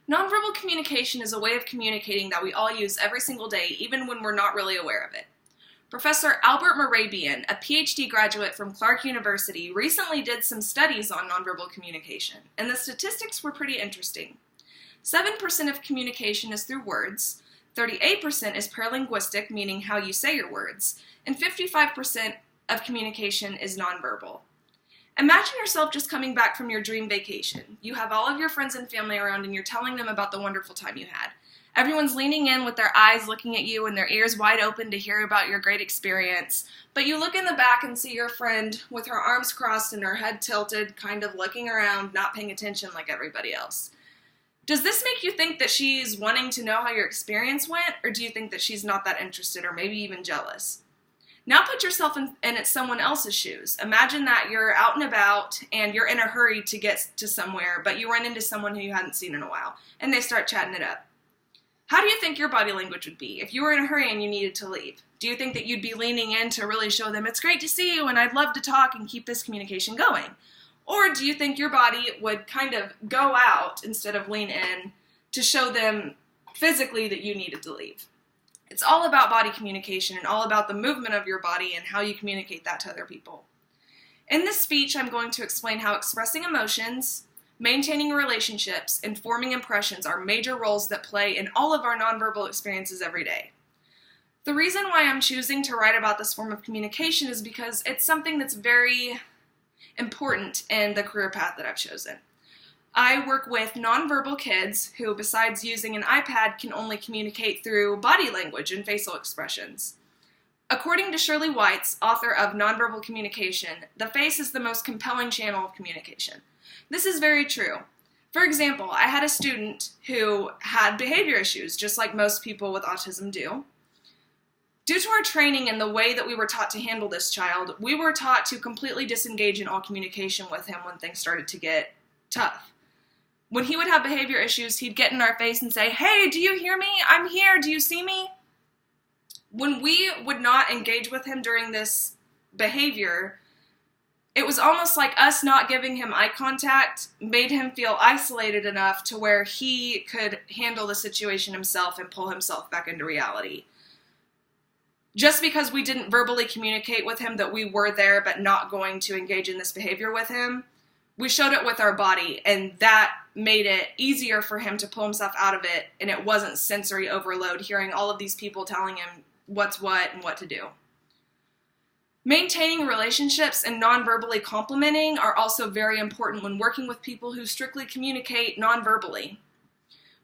Nonverbal communication is a way of communicating that we all use every single day, even when we're not really aware of it. Professor Albert Mehrabian, a PhD graduate from Clark University, recently did some studies on nonverbal communication, and the statistics were pretty interesting. 7% of communication is through words, 38% is paralinguistic, meaning how you say your words, and 55% of communication is nonverbal. Imagine yourself just coming back from your dream vacation. You have all of your friends and family around and you're telling them about the wonderful time you had. Everyone's leaning in with their eyes looking at you and their ears wide open to hear about your great experience. But you look in the back and see your friend with her arms crossed and her head tilted, kind of looking around, not paying attention like everybody else. Does this make you think that she's wanting to know how your experience went, or do you think that she's not that interested or maybe even jealous? Now put yourself in someone else's shoes. Imagine that you're out and about and you're in a hurry to get to somewhere, but you run into someone who you hadn't seen in a while, and they start chatting it up. How do you think your body language would be if you were in a hurry and you needed to leave? Do you think that you'd be leaning in to really show them, it's great to see you and I'd love to talk and keep this communication going? Or do you think your body would kind of go out instead of lean in to show them physically that you needed to leave? It's all about body communication and all about the movement of your body and how you communicate that to other people. In this speech, I'm going to explain how expressing emotions, maintaining relationships, and forming impressions are major roles that play in all of our nonverbal experiences every day. The reason why I'm choosing to write about this form of communication is because it's something that's very important in the career path that I've chosen. I work with nonverbal kids who, besides using an iPad, can only communicate through body language and facial expressions. According to Shirley Whites, author of Nonverbal Communication, the face is the most compelling channel of communication. This is very true. For example, I had a student who had behavior issues, just like most people with autism do. Due to our training and the way that we were taught to handle this child, we were taught to completely disengage in all communication with him when things started to get tough. When he would have behavior issues, he'd get in our face and say, "Hey, do you hear me? I'm here. Do you see me?" When we would not engage with him during this behavior, it was almost like us not giving him eye contact made him feel isolated enough to where he could handle the situation himself and pull himself back into reality. Just because we didn't verbally communicate with him that we were there but not going to engage in this behavior with him, we showed it with our body, and that made it easier for him to pull himself out of it, and it wasn't sensory overload hearing all of these people telling him what's what and what to do. Maintaining relationships and non-verbally complimenting are also very important when working with people who strictly communicate non-verbally.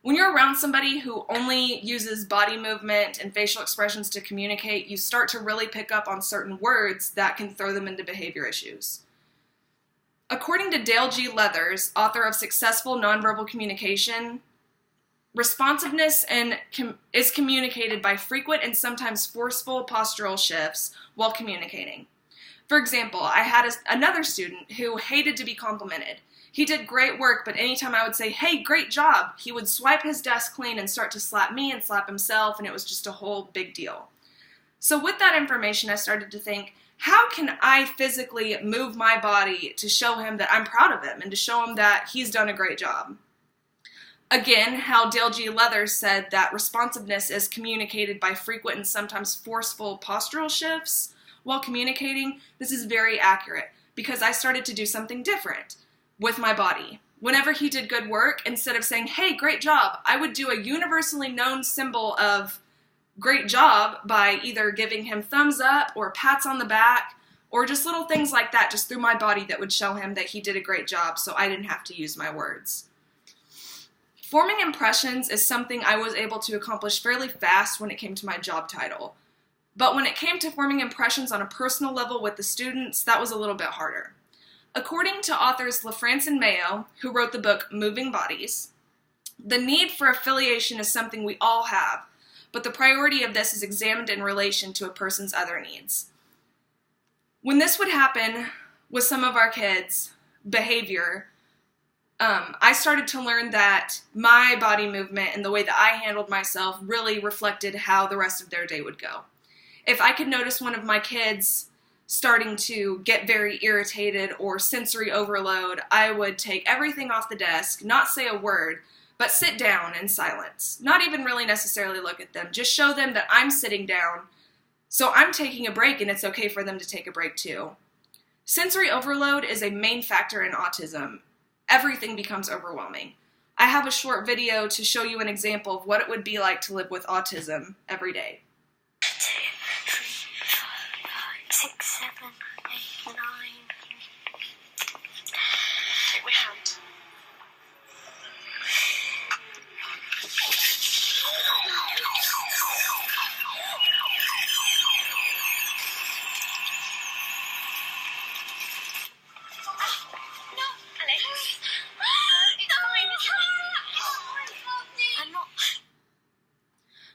When you're around somebody who only uses body movement and facial expressions to communicate, you start to really pick up on certain words that can throw them into behavior issues. According to Dale G. Leathers, author of Successful Nonverbal Communication, responsiveness is communicated by frequent and sometimes forceful postural shifts while communicating. For example, I had another student who hated to be complimented. He did great work, but anytime I would say, "Hey, great job," he would swipe his desk clean and start to slap me and slap himself, and it was just a whole big deal. So with that information, I started to think, how can I physically move my body to show him that I'm proud of him and to show him that he's done a great job? Again, how Dale G. Leathers said that responsiveness is communicated by frequent and sometimes forceful postural shifts while communicating. This is very accurate because I started to do something different with my body. Whenever he did good work, instead of saying, "Hey, great job," I would do a universally known symbol of great job by either giving him thumbs up or pats on the back or just little things like that just through my body that would show him that he did a great job so I didn't have to use my words. Forming impressions is something I was able to accomplish fairly fast when it came to my job title. But when it came to forming impressions on a personal level with the students, that was a little bit harder. According to authors LaFrance and Mayo, who wrote the book Moving Bodies, the need for affiliation is something we all have, but the priority of this is examined in relation to a person's other needs. When this would happen with some of our kids' behavior, I started to learn that my body movement and the way that I handled myself really reflected how the rest of their day would go. If I could notice one of my kids starting to get very irritated or sensory overload, I would take everything off the desk, not say a word, but sit down in silence. Not even really necessarily look at them. Just show them that I'm sitting down, so I'm taking a break and it's okay for them to take a break too. Sensory overload is a main factor in autism. Everything becomes overwhelming. I have a short video to show you an example of what it would be like to live with autism every day. 2, 3, 4, 5, 6, 7, 8, 9. We have.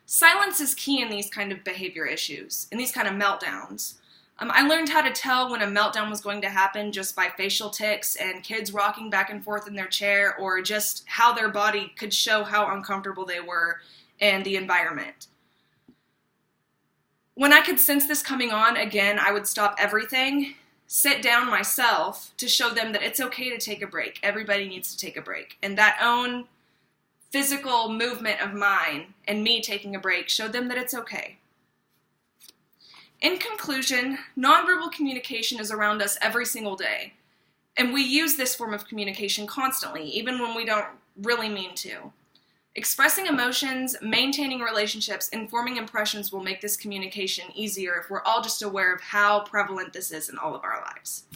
Silence is key in these kind of behavior issues, in these kind of meltdowns. I learned how to tell when a meltdown was going to happen just by facial tics and kids rocking back and forth in their chair, or just how their body could show how uncomfortable they were in the environment. When I could sense this coming on, again, I would stop everything, sit down myself to show them that it's okay to take a break. Everybody needs to take a break. And that own physical movement of mine and me taking a break showed them that it's okay. In conclusion, nonverbal communication is around us every single day, and we use this form of communication constantly, even when we don't really mean to. Expressing emotions, maintaining relationships, and forming impressions will make this communication easier if we're all just aware of how prevalent this is in all of our lives.